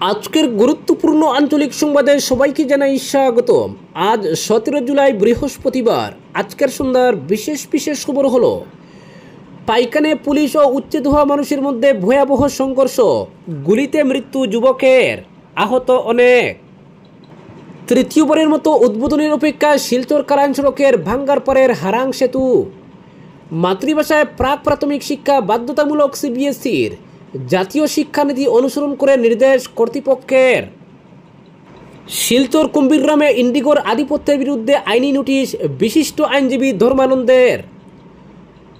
আজকের গুরুত্বপূর্ণ আঞ্চলিক সংবাদে সবাইকে জানাই স্বাগতম। আজ 17 জুলাই বৃহস্পতিবার। আজকের সন্ধ্যার বিশেষ বিশেষ খবর হলো পাইকানে পুলিশ ও উচ্ছেদ হওয়া মানুষের মধ্যে ভয়াবহ সংঘর্ষ, গুলিতে মৃত্যু যুবকের, আহত অনেক। তৃতীয়বারের মতো উদ্বোধনের অপেক্ষায় শিলচর কালাইন সড়কের ভাঙ্গারপাড়ের হারাং সেতু। মাতৃভাষায় প্রাক প্রাথমিক শিক্ষা বাধ্যতামূলক সিবিএসইর, জাতীয় শিক্ষানীতি অনুসরণ করে নির্দেশ কর্তৃপক্ষের। শিলচর কুম্ভীরগ্রামে ইন্ডিগোর আধিপত্যের বিরুদ্ধে আইনি নোটিশ বিশিষ্ট আইনজীবী ধর্মানন্দের।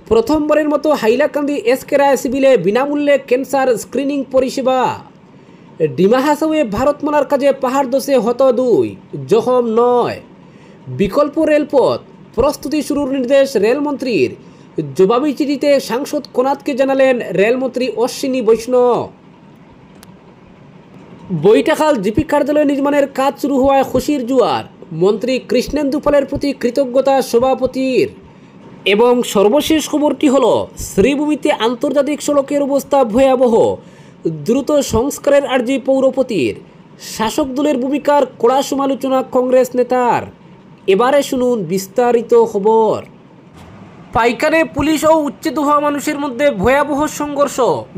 প্রথমবারের মতো হাইলাকান্দি এসকে রায় সিভিলে বিনামূল্যে ক্যান্সার স্ক্রিনিং পরিষেবা। ডিমা হাসাওয়ে ভারতমালার কাজে পাহাড় দোষে হত 2, জখম 9। বিকল্প রেলপথ প্রস্তুতি শুরুর নির্দেশ রেলমন্ত্রীর। জবাবি চিঠিতে সাংসদ কোনাদকে জানালেন রেলমন্ত্রী অশ্বিনী বৈষ্ণব। বৈঠাখাল জিপি কার্যালয় নির্মাণের কাজ শুরু হওয়ায় খুশির জোয়ার, মন্ত্রী কৃষ্ণেন্দু পালের প্রতি কৃতজ্ঞতা সভাপতির। এবং সর্বশেষ খবরটি হল শ্রীভূমিতে আন্তর্জাতিক সড়কের অবস্থা ভয়াবহ, দ্রুত সংস্কারের আর্জি পৌরপতির। শাসক দলের ভূমিকার কড়া সমালোচনা কংগ্রেস নেতার। এবারে শুনুন বিস্তারিত খবর। পাইকানে পুলিশ ও উচ্ছেদ হওয়া মানুষের মধ্যে ভয়াবহ সংঘর্ষ,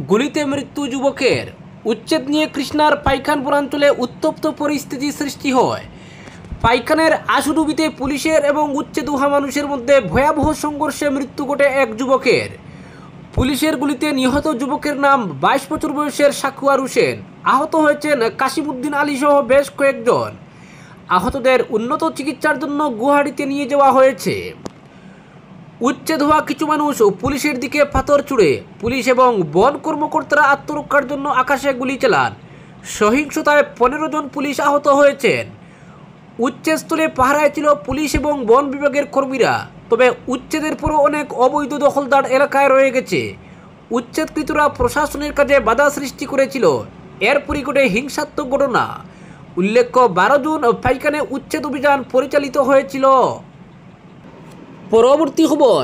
গুলিতে মৃত্যু যুবকের। উচ্ছেদ নিয়ে কৃষ্ণার পাইকান বনাঞ্চলে উত্তপ্ত পরিস্থিতি সৃষ্টি হয়। পাইকানের আশুডুবিতে পুলিশের এবং উচ্ছেদ হওয়া মানুষের মধ্যে ভয়াবহ সংঘর্ষে মৃত্যু ঘটে এক যুবকের। পুলিশের গুলিতে নিহত যুবকের নাম 22 বছর বয়সের সাকুয়ার হোসেন। আহত হয়েছেন কাশিমউদ্দিন আলী সহ বেশ কয়েকজন। আহতদের উন্নত চিকিৎসার জন্য গুয়াহাটিতে নিয়ে যাওয়া হয়েছে। উচ্ছেদ হওয়া কিছু মানুষ পুলিশের দিকে পাথর ছুড়ে, পুলিশ এবং বন কর্মকর্তারা আত্মরক্ষার জন্য আকাশে গুলি চালান। সহিংসতায় 15 জন পুলিশ আহত হয়েছেন। উচ্ছেদস্থলে পাহারায় ছিল পুলিশ এবং বন বিভাগের কর্মীরা। তবে উচ্ছেদের পরও অনেক অবৈধ দখলদার এলাকায় রয়ে গেছে। উচ্ছেদকৃতরা প্রশাসনের কাজে বাধা সৃষ্টি করেছিল। এরপরই ঘটে হিংসাত্মক ঘটনা। উল্লেখ্য 12 জুন পাইকানে উচ্ছেদ অভিযান পরিচালিত হয়েছিল। পরবর্তী খবর,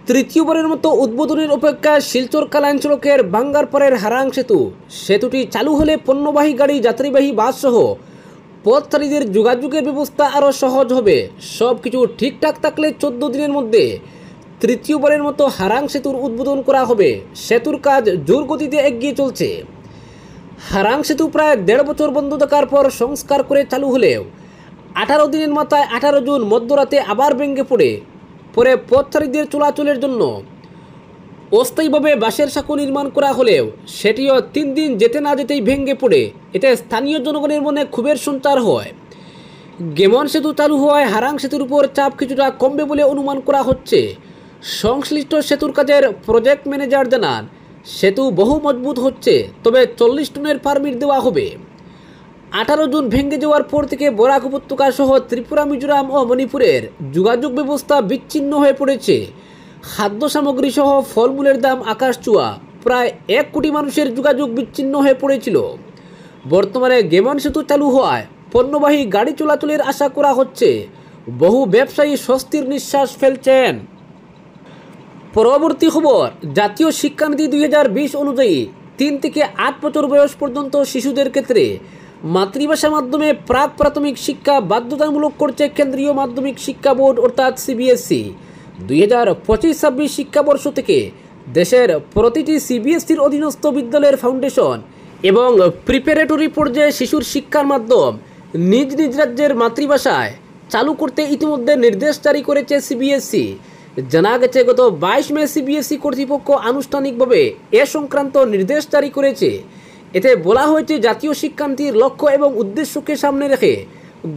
তৃতীয়বারের মতো উদ্বোধনের অপেক্ষায় শিলচর কালাইন সড়কের ভাঙ্গারপাড়ের হারাং সেতু। সেতুটি চালু হলে পণ্যবাহী গাড়ি, যাত্রীবাহী বাস সহ পথচারীদের যোগাযোগের ব্যবস্থা আরও সহজ হবে। সব কিছু ঠিকঠাক থাকলে 14 দিনের মধ্যে তৃতীয়বারের মতো হারাং সেতুর উদ্বোধন করা হবে। সেতুর কাজ জোর গতিতে এগিয়ে চলছে। হারাং সেতু প্রায় 1.5 বছর বন্ধ থাকার পর সংস্কার করে চালু হলেও 18 দিনের মাথায় 18 জুন মধ্যরাতে আবার ভেঙে পরে পথচারীদের চলাচলের জন্য অস্থায়ীভাবে বাঁশের সাঁকো নির্মাণ করা হলেও সেটিও 3 দিন যেতে না যেতেই ভেঙে পড়ে। এতে স্থানীয় জনগণের মনে ক্ষোভের সঞ্চার হয়। গেমন সেতু চালু হওয়ায় হারাং সেতুর উপর চাপ কিছুটা কমবে বলে অনুমান করা হচ্ছে। সংশ্লিষ্ট সেতুর কাজের প্রজেক্ট ম্যানেজার জানান, সেতু বহু মজবুত হচ্ছে, তবে 40 টনের পারমিট দেওয়া হবে। 18 জুন ভেঙে যাওয়ার পর থেকে বরাক উপত্যকা সহ ত্রিপুরা, মিজোরাম ও মণিপুরের যোগাযোগ ব্যবস্থা বিচ্ছিন্ন হয়ে পড়েছে। খাদ্য সামগ্রী সহ ফলমূলের দাম আকাশছোঁয়া। প্রায় 1 কোটি মানুষের যোগাযোগ বিচ্ছিন্ন হয়ে পড়েছিল। বর্তমানে গেমন সেতু চালু হওয়ায় পণ্যবাহী গাড়ি চলাচলের আশা করা হচ্ছে। বহু ব্যবসায়ী স্বস্তির নিঃশ্বাস ফেলছেন। পরবর্তী খবর, জাতীয় শিক্ষানীতি 2020 অনুযায়ী 3 থেকে 8 বছর বয়স পর্যন্ত শিশুদের ক্ষেত্রে মাতৃভাষা মাধ্যমে প্রাক প্রাথমিক শিক্ষা বাধ্যতামূলক করছে কেন্দ্রীয় মাধ্যমিক শিক্ষা বোর্ড অর্থাৎ সিবিএসই। 2025-26 শিক্ষাবর্ষ থেকে দেশের প্রতিটি সিবিএসইর অধীনস্থ বিদ্যালয়ের ফাউন্ডেশন এবং প্রিপারেটরি পর্যায়ে শিশুর শিক্ষার মাধ্যম নিজ নিজ রাজ্যের মাতৃভাষায় চালু করতে ইতিমধ্যে নির্দেশ জারি করেছে সিবিএসই। জানা গেছে, গত 22 মে সিবিএসই কর্তৃপক্ষ আনুষ্ঠানিকভাবে এ সংক্রান্ত নির্দেশ জারি করেছে। এতে বলা হয়েছে, জাতীয় শিক্ষানীতির লক্ষ্য এবং উদ্দেশ্যকে সামনে রেখে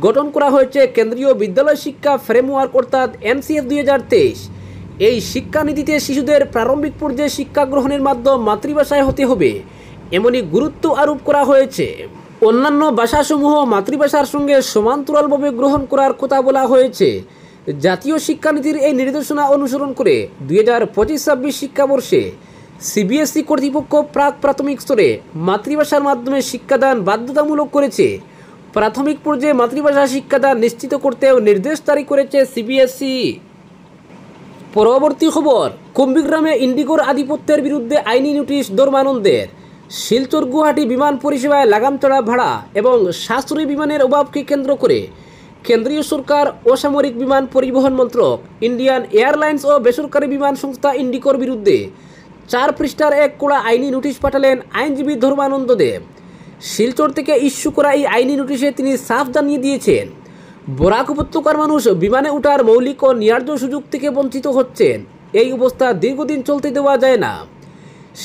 গঠন করা হয়েছে কেন্দ্রীয় বিদ্যালয় শিক্ষা ফ্রেমওয়ার্ক অর্থাৎ এনসিএফ 2023। এই শিক্ষানীতিতে শিশুদের প্রারম্ভিক পর্যায়ে শিক্ষা গ্রহণের মাধ্যম মাতৃভাষায় হতে হবে এমনই গুরুত্ব আরোপ করা হয়েছে। অন্যান্য ভাষাসমূহ মাতৃভাষার সঙ্গে সমান্তরালভাবে গ্রহণ করার কথা বলা হয়েছে। জাতীয় শিক্ষানীতির এই নির্দেশনা অনুসরণ করে 2025-26 শিক্ষাবর্ষে সিবিএসই কর্তৃপক্ষ প্রাক প্রাথমিক স্তরে মাতৃভাষার মাধ্যমে শিক্ষাদান বাধ্যতামূলক করেছে। প্রাথমিক পর্যায়ে মাতৃভাষা শিক্ষাদান নিশ্চিত করতেও নির্দেশ জারি করেছে সিবিএসই। পরবর্তী খবর, কুম্ভীরগ্রামে ইন্ডিগোর আধিপত্যের বিরুদ্ধে আইনি নোটিশ ধর্মানন্দের। শিলচর গুয়াহাটি বিমান পরিষেবায় লাগামচড়া ভাড়া এবং সাশ্রয়ী বিমানের অভাবকে কেন্দ্র করে কেন্দ্রীয় সরকার, অসামরিক বিমান পরিবহন মন্ত্রক, ইন্ডিয়ান এয়ারলাইন্স ও বেসরকারি বিমান সংস্থা ইন্ডিকোর বিরুদ্ধে 4 পৃষ্ঠার এক কড়া আইনি নোটিশ পাঠালেন আইনজীবী ধর্মানন্দ দেব। শিলচর থেকে ইস্যু করা এই আইনি নোটিশে তিনি সাফ জানিয়ে দিয়েছেন, বরাক উপত্যকার মানুষ বিমানে ওঠার মৌলিক ও ন্যায্য সুযোগ থেকে বঞ্চিত হচ্ছেন। এই অবস্থা দীর্ঘদিন চলতে দেওয়া যায় না।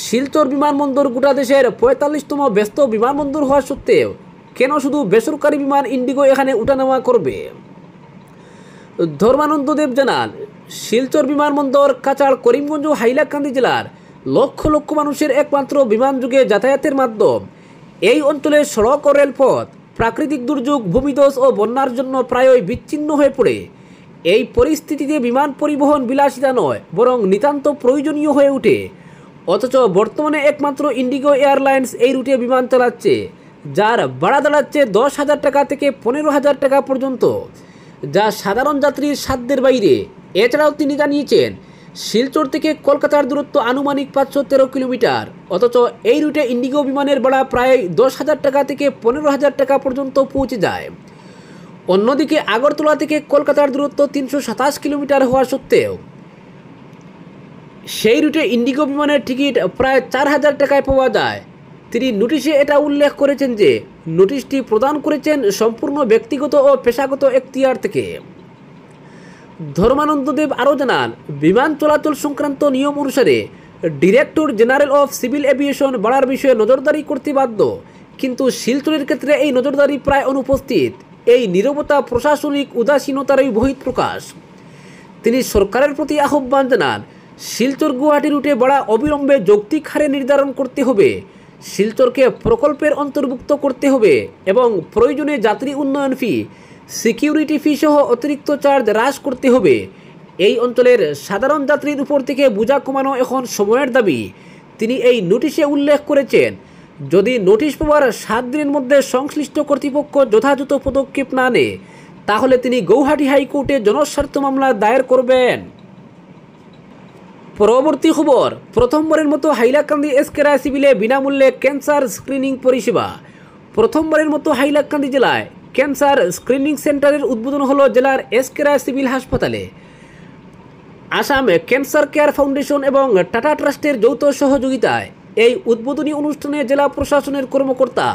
শিলচর বিমানবন্দর গোটা দেশের 45তম ব্যস্ত বিমানবন্দর হওয়া সত্ত্বেও কেন শুধু বেসরকারি বিমান ইন্ডিগো এখানে উঠানামা করবে? ধর্মানন্দ দেব জানান, শিলচর বিমানবন্দর কাছাড়, করিমগঞ্জ ও হাইলাকান্দি জেলার লক্ষ লক্ষ মানুষের একমাত্র বিমানযোগে যাতায়াতের মাধ্যম। এই অঞ্চলের সড়ক ও রেলপথ প্রাকৃতিক দুর্যোগ, ভূমিধস ও বন্যার জন্য প্রায়ই বিচ্ছিন্ন হয়ে পড়ে। এই পরিস্থিতিতে বিমান পরিবহন বিলাসিতা নয়, বরং নিতান্ত প্রয়োজনীয় হয়ে ওঠে। অথচ বর্তমানে একমাত্র ইন্ডিগো এয়ারলাইন্স এই রুটে বিমান চালাচ্ছে, যার ভাড়া দাঁড়াচ্ছে 10,000 টাকা থেকে 15,000 টাকা পর্যন্ত, যা সাধারণ যাত্রীর সাধ্যের বাইরে। এছাড়াও তিনি জানিয়েছেন, শিলচর থেকে কলকাতার দূরত্ব আনুমানিক 513 কিলোমিটার, অথচ এই রুটে ইন্ডিগো বিমানের ভাড়া প্রায় 10,000 টাকা থেকে 15,000 টাকা পর্যন্ত পৌঁছে যায়। অন্যদিকে আগরতলা থেকে কলকাতার দূরত্ব 327 কিলোমিটার হওয়া সত্ত্বেও সেই রুটে ইন্ডিগো বিমানের টিকিট প্রায় 4,000 টাকায় পাওয়া যায়। তিনি নোটিশে এটা উল্লেখ করেছেন যে নোটিশটি প্রদান করেছেন সম্পূর্ণ ব্যক্তিগত ও পেশাগত এখতিয়ার থেকে। ধর্মানন্দ দেব আরও জানান, বিমান চলাচল সংক্রান্ত নিয়ম অনুসারে director general of civil aviation ভাড়ার বিষয়ে নজরদারি করতে বাধ্য, কিন্তু শিলচরের ক্ষেত্রে এই নজরদারি প্রায় অনুপস্থিত। এই নীরবতা প্রশাসনিক উদাসীনতারই বহিঃপ্রকাশ। তিনি সরকারের প্রতি আহ্বান জানান, শিলচর গুয়াহাটি রুটে ভাড়া অবিলম্বে যৌক্তিক হারে নির্ধারণ করতে হবে, শিলচরকে প্রকল্পের অন্তর্ভুক্ত করতে হবে এবং প্রয়োজনে যাত্রী উন্নয়ন ফি, সিকিউরিটি ফি সহ অতিরিক্ত চার্জ হ্রাস করতে হবে। এই অঞ্চলের সাধারণ যাত্রীর উপর থেকে বোঝা কমানো এখন সময়ের দাবি। তিনি এই নোটিশে উল্লেখ করেছেন, যদি নোটিশ পাওয়ার 7 দিনের মধ্যে সংশ্লিষ্ট কর্তৃপক্ষ যথাযথ পদক্ষেপ না নেয়, তাহলে তিনি গৌহাটি হাইকোর্টে জনস্বার্থ মামলা দায়ের করবেন। পরবর্তী খবর, প্রথমবারের মতো হাইলাকান্দি এসকে রায় সিভিলে বিনামূল্যে ক্যান্সার স্ক্রিনিং পরিষেবা। প্রথমবারের মতো হাইলাকান্দি জেলায় ক্যান্সার স্ক্রিনিং সেন্টারের উদ্বোধন হলো জেলার এসকে রায় সিভিল হাসপাতালে। আসাম ক্যান্সার কেয়ার ফাউন্ডেশন এবং টাটা ট্রাস্টের যৌথ সহযোগিতায় এই উদ্বোধনী অনুষ্ঠানে জেলা প্রশাসনের কর্মকর্তা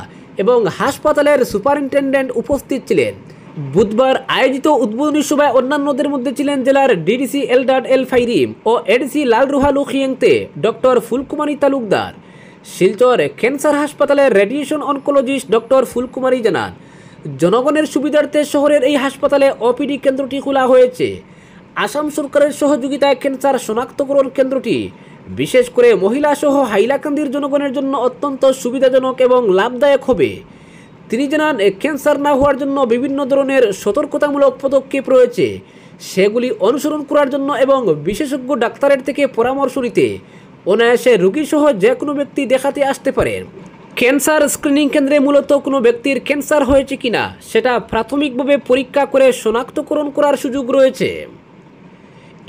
এবং হাসপাতালের সুপারিনটেন্ডেন্ট উপস্থিত ছিলেন। বুধবার আয়োজিত উদ্বোধনী সভায় অন্যান্যদের মধ্যে ছিলেন জেলার ডিডিসি এলডাড এল ফাইরিম ও এডিসি লালরুহা লুখিয়েংতে ডক্টর ফুলকুমারী তালুকদার। শিলচর ক্যান্সার হাসপাতালের রেডিয়েশন অনকোলজিস্ট ডক্টর ফুলকুমারী জানান, জনগণের সুবিধার্থে শহরের এই হাসপাতালে ওপিডি কেন্দ্রটি খোলা হয়েছে। আসাম সরকারের সহযোগিতায় ক্যান্সার শনাক্তকরণ কেন্দ্রটি বিশেষ করে মহিলা সহ হাইলাকান্দির জনগণের জন্য অত্যন্ত সুবিধাজনক এবং লাভদায়ক হবে। তিনি জানান, ক্যান্সার না হওয়ার জন্য বিভিন্ন ধরনের সতর্কতামূলক পদক্ষেপ রয়েছে, সেগুলি অনুসরণ করার জন্য এবং বিশেষজ্ঞ ডাক্তারের থেকে পরামর্শ নিতে অনায়াসে রোগী সহ যে কোনো ব্যক্তি দেখাতে আসতে পারেন। ক্যান্সার স্ক্রিনিং কেন্দ্রে মূলত কোনো ব্যক্তির ক্যান্সার হয়েছে কিনা সেটা প্রাথমিকভাবে পরীক্ষা করে শনাক্তকরণ করার সুযোগ রয়েছে।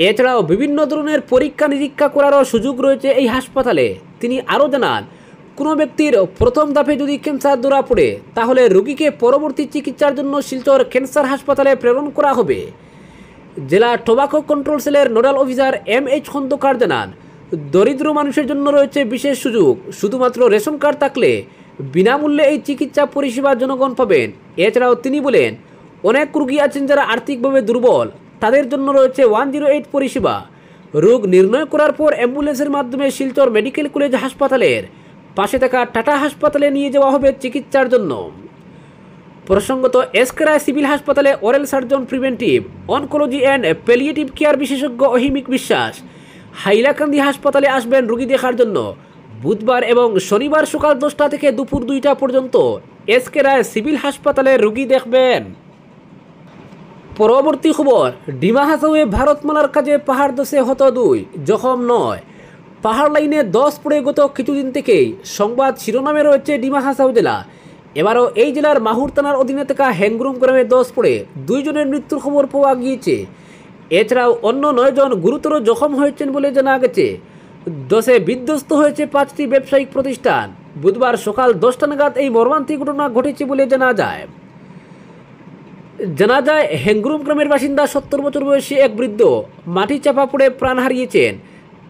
এছাড়াও বিভিন্ন ধরনের পরীক্ষা নিরীক্ষা করারও সুযোগ রয়েছে এই হাসপাতালে। তিনি আরও জানান, কোনো ব্যক্তির প্রথম ধাপে যদি ক্যান্সার ধরা পড়ে, তাহলে রোগীকে পরবর্তী চিকিৎসার জন্য শিলচর ক্যান্সার হাসপাতালে প্রেরণ করা হবে। জেলা টোবাকো কন্ট্রোল সেলের নোডাল অফিসার MH খন্দকার জানান, দরিদ্র মানুষের জন্য রয়েছে বিশেষ সুযোগ। শুধুমাত্র রেশন কার্ড থাকলে বিনামূল্যে এই চিকিৎসা পরিষেবা জনগণ পাবেন। এছাড়াও তিনি বলেন, অনেক রোগী আছেন যারা আর্থিকভাবে দুর্বল, তাদের জন্য রয়েছে 108 পরিষেবা। রোগ নির্ণয় করার পর অ্যাম্বুলেন্সের মাধ্যমে শিলচর মেডিকেল কলেজ হাসপাতালের পাশে থাকা টাটা হাসপাতালে নিয়ে যাওয়া হবে চিকিৎসার জন্য। প্রসঙ্গত, এসকে রায় সিভিল হাসপাতালে oral surgeon, preventive oncology and palliative care বিশেষজ্ঞ অহিমিক বিশ্বাস হাইলাকান্দি হাসপাতালে আসবেন রোগী দেখার জন্য। বুধবার এবং শনিবার সকাল 10টা থেকে দুপুর 2টা পর্যন্ত এসকে রায় সিভিল হাসপাতালে রোগী দেখবেন। পরবর্তী খবর, ডিমা হাসাওয়ে ভারতমালার কাজে পাহাড় ধসে হত 2, জখম 9। পাহাড় লাইনে 10 পড়ে গত কিছুদিন থেকেই সংবাদ শিরোনামে রয়েছে ডিমা হাসাও জেলা। এবারও এই জেলার মাহুর থানার অধীনে থাকা হ্যাংগ্রুম গ্রামে 10 পড়ে 2 জনের মৃত্যুর খবর পাওয়া গিয়েছে। এছাড়াও অন্য 9 জন গুরুতর জখম হয়েছেন বলে জানা গেছে। 10 বিধ্বস্ত হয়েছে 5টি ব্যবসায়িক প্রতিষ্ঠান। বুধবার সকাল 10টা নাগাদ এই মর্মান্তিক ঘটনা ঘটেছে বলে জানা যায় হেংগ্রুম গ্রামের বাসিন্দা 70 বছর বয়সী এক বৃদ্ধ মাটি চাপা পড়ে প্রাণ হারিয়েছেন।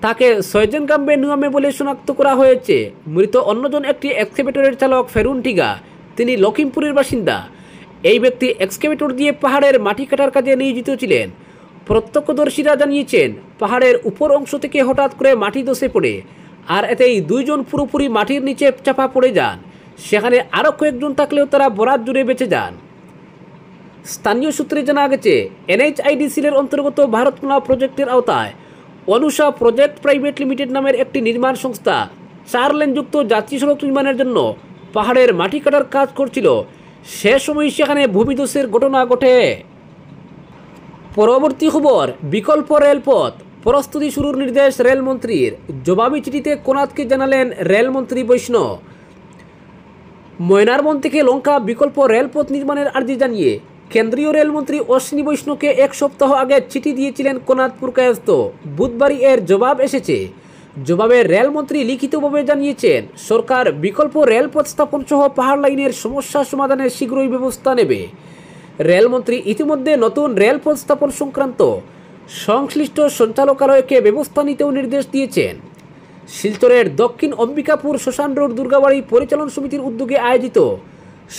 তাকে সয়জেন গ্রামে নুয়ামে বলে শনাক্ত করা হয়েছে। মৃত অন্যজন একটি এক্সকেভেটরের চালক ফেরুন টিগা, তিনি লখিমপুরের বাসিন্দা। এই ব্যক্তি এক্সকেভেটর দিয়ে পাহাড়ের মাটি কাটার কাজে নিয়োজিত ছিলেন। প্রত্যক্ষদর্শীরা জানিয়েছেন পাহাড়ের উপর অংশ থেকে হঠাৎ করে মাটি ধসে পড়ে আর এতেই 2 জন পুরোপুরি মাটির নিচে চাপা পড়ে যান। সেখানে আরও কয়েকজন থাকলেও তারা বরাত জুড়ে বেঁচে যান। স্থানীয় সূত্রে জানা গেছে NHIDCL-এর অন্তর্গত ভারতমালা প্রজেক্টের আওতায় অনুষা প্রজেক্ট প্রাইভেট লিমিটেড নামের একটি নির্মাণ সংস্থা 4 লেনযুক্ত জাতীয় সড়ক নির্মাণের জন্য পাহাড়ের মাটি কাটার কাজ করছিল। সে সময় সেখানে ভূমিধসের ঘটনা ঘটে। পরবর্তী খবর, বিকল্প রেলপথ প্রস্তুতি শুরুর নির্দেশ রেলমন্ত্রীর। জবাবি চিঠিতে কোনাদকে জানালেন রেলমন্ত্রী বৈষ্ণব। ময়নারবন থেকে লঙ্কা বিকল্প রেলপথ নির্মাণের আর্জি জানিয়ে কেন্দ্রীয় রেলমন্ত্রী অশ্বিনী বৈষ্ণবকে 1 সপ্তাহ আগে চিঠি দিয়েছিলেন কোনাদ পুরকায়স্থ। বুধবারই এর জবাব এসেছে। জবাবে রেলমন্ত্রী লিখিতভাবে জানিয়েছেন সরকার বিকল্প রেলপথ স্থাপন সহ পাহাড় লাইনের সমস্যা সমাধানের শীঘ্রই ব্যবস্থা নেবে। রেলমন্ত্রী ইতিমধ্যে নতুন রেলপথ স্থাপন সংক্রান্ত সংশ্লিষ্ট সঞ্চালকালয়কে ব্যবস্থা নিতেও নির্দেশ দিয়েছেন। শিলচরের দক্ষিণ অম্বিকাপুর শ্মশান রোড দুর্গাবাড়ি পরিচালন সমিতির উদ্যোগে আয়োজিত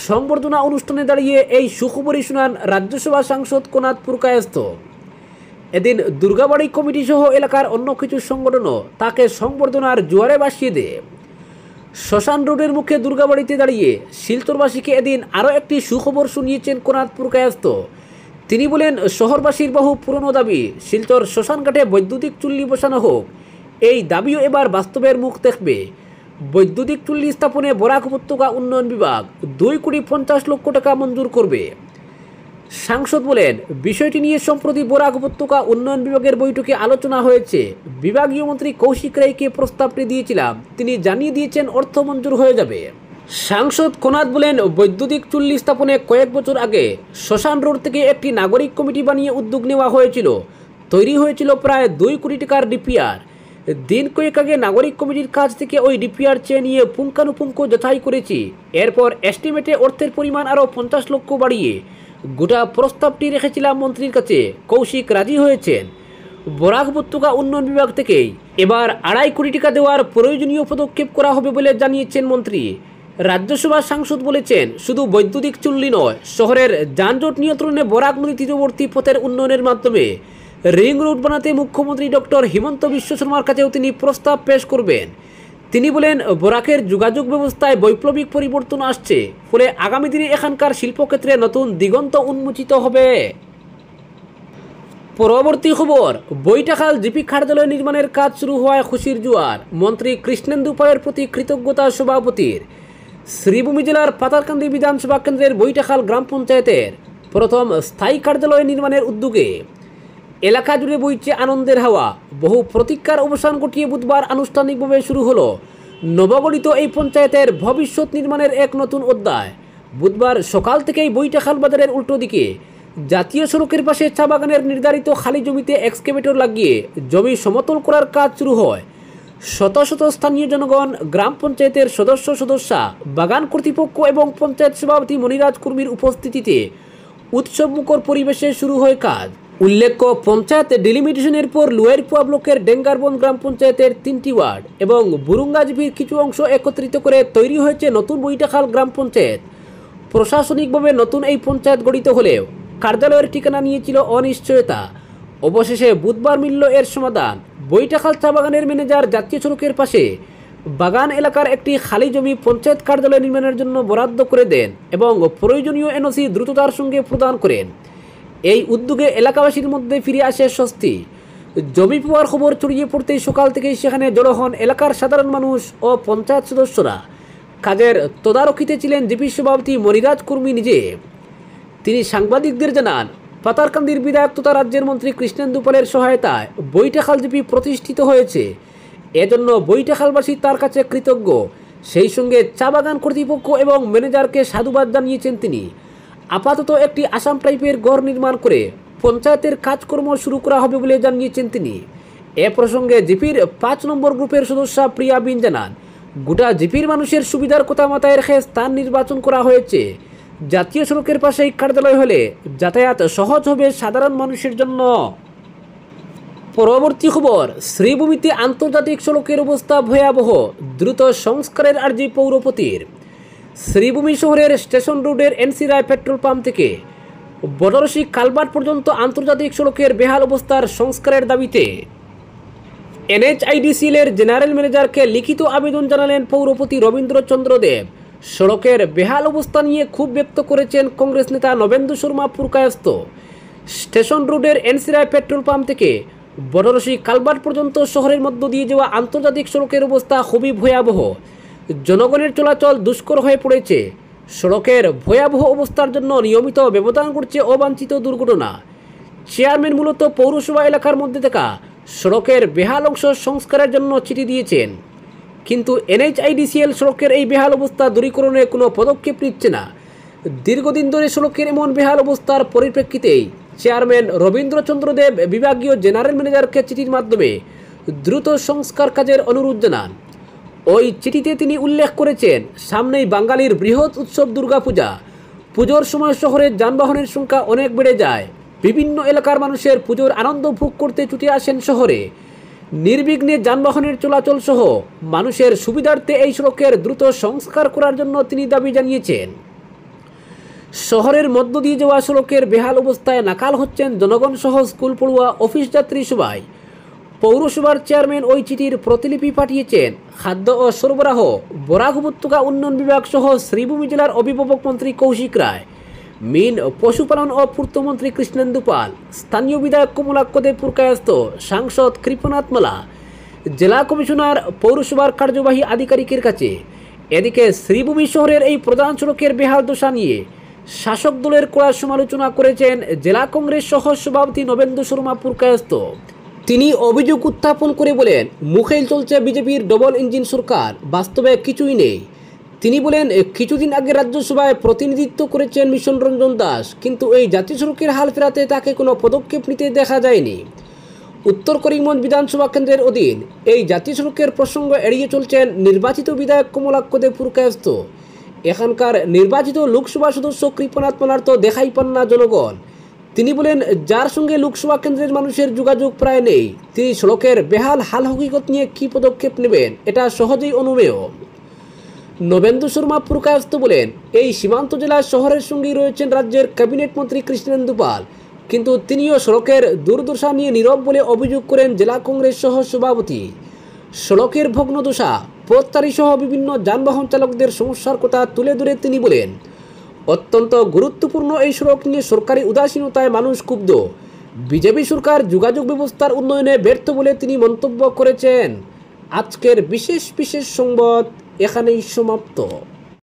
সংবর্ধনা অনুষ্ঠানে দাঁড়িয়ে এই সুখবরই শোনান রাজ্যসভা সাংসদ কোনাদ পুরকায়স্থ। এদিন দুর্গাবাড়ি কমিটি সহ এলাকার অন্য কিছু সংগঠনও তাকে সংবর্ধনার জোয়ারে ভাসিয়ে দেয়। শ্মশান রোডের মুখে দুর্গাবাড়িতে দাঁড়িয়ে শিলচরবাসীকে এদিন আরও একটি সুখবর শুনিয়েছেন কোনাদ পুরকায়স্থ। তিনি বলেন, শহরবাসীর বহু পুরনো দাবি শিলচর শ্মশানঘাটে বৈদ্যুতিক চুল্লি বসানো হোক, এই দাবিও এবার বাস্তবের মুখ দেখবে। বৈদ্যুতিক চুল্লি স্থাপনে বরাক উপত্যকা উন্নয়ন বিভাগ 2,50,00,000 টাকা মঞ্জুর করবে। সাংসদ বলেন, বিষয়টি নিয়ে সম্প্রতি বরাক উপত্যকা উন্নয়ন বিভাগের বৈঠকে আলোচনা হয়েছে। বিভাগীয় মন্ত্রী কৌশিক রায়কে প্রস্তাবটি দিয়েছিলাম, তিনি জানিয়ে দিয়েছেন অর্থ মঞ্জুর হয়ে যাবে। সাংসদ কোনাদ বলেন, বৈদ্যুতিক চুল্লি স্থাপনে কয়েক বছর আগে শ্মশান রোড থেকে একটি নাগরিক কমিটি বানিয়ে উদ্যোগ নেওয়া হয়েছিল। তৈরি হয়েছিল প্রায় 2 কোটি টাকার ডিপিআর। দিন কয়েক আগে নাগরিক কমিটির কাছ থেকে ওই ডিপিআর চেয়ে নিয়ে পুঙ্খানুপুঙ্খ যাচাই করেছি। এরপর এস্টিমেটে অর্থের পরিমাণ আরও 50 লক্ষ বাড়িয়ে গোটা প্রস্তাবটি রেখেছিলাম মন্ত্রীর কাছে। কৌশিক রাজি হয়েছেন। বরাক উপত্যকা উন্নয়ন বিভাগ থেকেই এবার 2.5 কোটি টাকা দেওয়ার প্রয়োজনীয় পদক্ষেপ করা হবে বলে জানিয়েছেন মন্ত্রী। রাজ্যসভার সাংসদ বলেছেন, শুধু বৈদ্যুতিক চুল্লি নয়, শহরের যানজট নিয়ন্ত্রণে বরাক নদী তীরবর্তী পথের উন্নয়নের মাধ্যমে রিং রোড বানাতে মুখ্যমন্ত্রী ডক্টর হিমন্ত বিশ্ব শর্মার কাছেও তিনি প্রস্তাব পেশ করবেন। তিনি বলেন, বরাকের যোগাযোগ ব্যবস্থায় বৈপ্লবিক পরিবর্তন আসছে, ফলে আগামী দিনে এখানকার শিল্পক্ষেত্রে নতুন দিগন্ত উন্মোচিত হবে। পরবর্তী খবর, বৈঠাখাল জিপি কার্যালয় নির্মাণের কাজ শুরু হওয়ায় খুশির জোয়ার। মন্ত্রী কৃষ্ণেন্দু পালের প্রতি কৃতজ্ঞতা সভাপতির। শ্রীভূমি জেলার পাতারকান্দি বিধানসভা কেন্দ্রের বৈঠাখাল গ্রাম পঞ্চায়েতের প্রথম স্থায়ী কার্যালয় নির্মাণের উদ্যোগে এলাকা জুড়ে বইছে আনন্দের হাওয়া। বহু প্রতীক্ষার অবসান ঘটিয়ে বুধবার আনুষ্ঠানিকভাবে শুরু হলো নবগঠিত এই পঞ্চায়েতের ভবিষ্যৎ নির্মাণের এক নতুন অধ্যায়। বুধবার সকাল থেকেই বৈঠাখাল বাজারের উল্টো দিকে জাতীয় সড়কের পাশে চা বাগানের নির্ধারিত খালি জমিতে এক্সকেভেটর লাগিয়ে জমি সমতল করার কাজ শুরু হয়। শত শত স্থানীয় জনগণ, গ্রাম পঞ্চায়েতের সদস্যা, বাগান কর্তৃপক্ষ এবং পঞ্চায়েত সভাপতি মনিরাজ কুর্মীর উপস্থিতিতে উৎসবমুখর পরিবেশে শুরু হয় কাজ। উল্লেখ্য, পঞ্চায়েত ডিলিমিটেশনের পর লুয়ারপুয়া ব্লকের ডেঙ্গারবন গ্রাম পঞ্চায়েতের 3টি ওয়ার্ড এবং বুরুঙ্গাজবির কিছু অংশ একত্রিত করে তৈরি হয়েছে নতুন বৈঠাখাল গ্রাম পঞ্চায়েত। প্রশাসনিকভাবে নতুন এই পঞ্চায়েত গঠিত হলেও কার্যালয়ের ঠিকানা নিয়েছিল অনিশ্চয়তা। অবশেষে বুধবার মিলল এর সমাধান। বৈঠাখাল চা বাগানের ম্যানেজার জাতীয় সড়কের পাশে বাগান এলাকার একটি খালি জমি পঞ্চায়েত কার্যালয় নির্মাণের জন্য বরাদ্দ করে দেন এবং প্রয়োজনীয় এনওসি দ্রুততার সঙ্গে প্রদান করেন। এই উদ্যোগে এলাকাবাসীর মধ্যে ফিরে আসে স্বস্তি। জমি পাওয়ার খবর ছড়িয়ে পড়তেই সকাল থেকেই সেখানে জড়ো হন এলাকার সাধারণ মানুষ ও পঞ্চায়েত সদস্যরা। কাজের তদারকিতে ছিলেন জিপি সভাপতি মনিরাজ কুর্মী নিজে। তিনি সাংবাদিকদের জানান, পাতারকান্দির বিধায়ক তথা রাজ্যের মন্ত্রী কৃষ্ণেন্দু পালের সহায়তায় বৈঠাখাল জিপি প্রতিষ্ঠিত হয়েছে। এজন্য বৈঠাখালবাসী তার কাছে কৃতজ্ঞ। সেই সঙ্গে চা বাগান কর্তৃপক্ষ এবং ম্যানেজারকে সাধুবাদ জানিয়েছেন তিনি। আপাতত একটি আসাম টাইপের ঘর নির্মাণ করে পঞ্চায়েতের কাজকর্ম শুরু করা হবে বলে জানিয়েছেন তিনি। এ প্রসঙ্গে জিপির 5 নম্বর গ্রুপের সদস্যা প্রিয়া বিন জানান, গোটা জিপির মানুষের সুবিধার কথা মাথায় রেখে স্থান নির্বাচন করা হয়েছে। জাতীয় সড়কের পাশেই কার্যালয় হলে যাতায়াত সহজ হবে সাধারণ মানুষের জন্য। পরবর্তী খবর, শ্রীভূমিতে আন্তর্জাতিক সড়কের অবস্থা ভয়াবহ, দ্রুত সংস্কারের আর্জি পৌরপতির। শ্রীভূমি শহরের স্টেশন রোডের এনসি রায় পেট্রোল পাম্প থেকে বদরসি কালভার্ট পর্যন্ত আন্তর্জাতিক সড়কের বেহাল অবস্থার সংস্কারের দাবিতে NHIDCL এর জেনারেল ম্যানেজারকে লিখিত আবেদন জানালেন পৌরপতি রবীন্দ্রচন্দ্র দেব। সড়কের বেহাল অবস্থা নিয়ে ক্ষোভ ব্যক্ত করেছেন কংগ্রেস নেতা নবেন্দু শর্মা পুরকায়স্থ। স্টেশন রোডের এনসি রায় পেট্রোল পাম্প থেকে বদরসি কালভার্ট পর্যন্ত শহরের মধ্য দিয়ে যাওয়া আন্তর্জাতিক সড়কের অবস্থা খুবই ভয়াবহ। জনগণের চলাচল দুষ্কর হয়ে পড়েছে। সড়কের ভয়াবহ অবস্থার জন্য নিয়মিত ব্যবধান করছে অবাঞ্ছিত দুর্ঘটনা। চেয়ারম্যান মূলত পৌরসভা এলাকার মধ্যে থাকা সড়কের বেহাল অংশ সংস্কারের জন্য চিঠি দিয়েছেন, কিন্তু NHIDCL সড়কের এই বেহাল অবস্থা দূরীকরণে কোনো পদক্ষেপ নিচ্ছে না। দীর্ঘদিন ধরে সড়কের এমন বেহাল অবস্থার পরিপ্রেক্ষিতেই চেয়ারম্যান রবীন্দ্রচন্দ্র দেব বিভাগীয় জেনারেল ম্যানেজারকে চিঠির মাধ্যমে দ্রুত সংস্কার কাজের অনুরোধ জানান। ওই চিঠিতে তিনি উল্লেখ করেছেন, সামনেই বাঙালির বৃহৎ উৎসব দুর্গাপূজা। পুজোর সময় শহরের যানবাহনের সংখ্যা অনেক বেড়ে যায়। বিভিন্ন এলাকার মানুষের পুজোর আনন্দ ভোগ করতে ছুটে আসেন শহরে। নির্বিঘ্নে যানবাহনের চলাচল সহ মানুষের সুবিধার্থে এই সড়কের দ্রুত সংস্কার করার জন্য তিনি দাবি জানিয়েছেন। শহরের মধ্য দিয়ে যাওয়া সড়কের বেহাল অবস্থায় নাকাল হচ্ছেন জনগণ সহ স্কুল পড়ুয়া, অফিস যাত্রী সবাই। পৌরসভার চেয়ারম্যান ওই চিঠির প্রতিলিপি পাঠিয়েছেন খাদ্য ও সরবরাহ, বরাক উপত্যকা উন্নয়ন বিভাগ সহ শ্রীভূমি জেলার অভিভাবক মন্ত্রী কৌশিক রায়, মিন পশুপালন ও পূর্তমন্ত্রী কৃষ্ণেন্দু পাল, স্থানীয় বিধায়ক কমলাক্ষ দেব পুরকায়স্থ, সাংসদ কৃপনাথ মালা, জেলা কমিশনার, পৌরসভার কার্যবাহী আধিকারিকের কাছে। এদিকে শ্রীভূমি শহরের এই প্রধান সড়কের বেহাল দশা নিয়ে শাসক দলের কড়া সমালোচনা করেছেন জেলা কংগ্রেস সহ সভাপতি নবেন্দু শর্মা পুরকায়স্থ। তিনি অভিযোগ উত্থাপন করে বলেন, মুখেই চলছে বিজেপির ডবল ইঞ্জিন সরকার, বাস্তবে কিছুই নেই। তিনি বলেন, কিছুদিন আগে রাজ্যসভায় প্রতিনিধিত্ব করেছেন মিশন রঞ্জন দাস, কিন্তু এই জাতীয় সড়কের হাল ফেরাতে তাকে কোনো পদক্ষেপ নিতে দেখা যায়নি। উত্তর করিমগঞ্জ বিধানসভা কেন্দ্রের অধীন এই জাতীয় সড়কের প্রসঙ্গ এড়িয়ে চলছেন নির্বাচিত বিধায়ক কমলাক্ষ দেব পুরকায়স্থ। এখানকার নির্বাচিত লোকসভা সদস্য কৃপনাথ মালার তো দেখাই পান না জনগণ। তিনি বলেন, যার সঙ্গে লোকসভা কেন্দ্রের মানুষের যোগাযোগ প্রায় নেই, তিনি সড়কের বেহাল হাল হকিকত নিয়ে কী পদক্ষেপ নেবেন, এটা সহজেই অনুমেয়। নবেন্দু শর্মা পুরকায়স্থ বলেন, এই সীমান্ত জেলার শহরের সঙ্গেই রয়েছেন রাজ্যের ক্যাবিনেট মন্ত্রী কৃষ্ণেন্দু পাল, কিন্তু তিনিও সড়কের দুর্দশা নিয়ে নীরব বলে অভিযোগ করেন জেলা কংগ্রেস সহ সভাপতি। সড়কের ভগ্নদশা, পথচারী সহ বিভিন্ন যানবাহন চালকদের সমস্যার কথা তুলে ধরে তিনি বলেন, অত্যন্ত গুরুত্বপূর্ণ এই সড়ক নিয়ে সরকারি উদাসীনতায় মানুষ ক্ষুব্ধ। বিজেপি সরকার যোগাযোগ ব্যবস্থার উন্নয়নে ব্যর্থ বলে তিনি মন্তব্য করেছেন। আজকের বিশেষ সংবাদ এখানেই সমাপ্ত।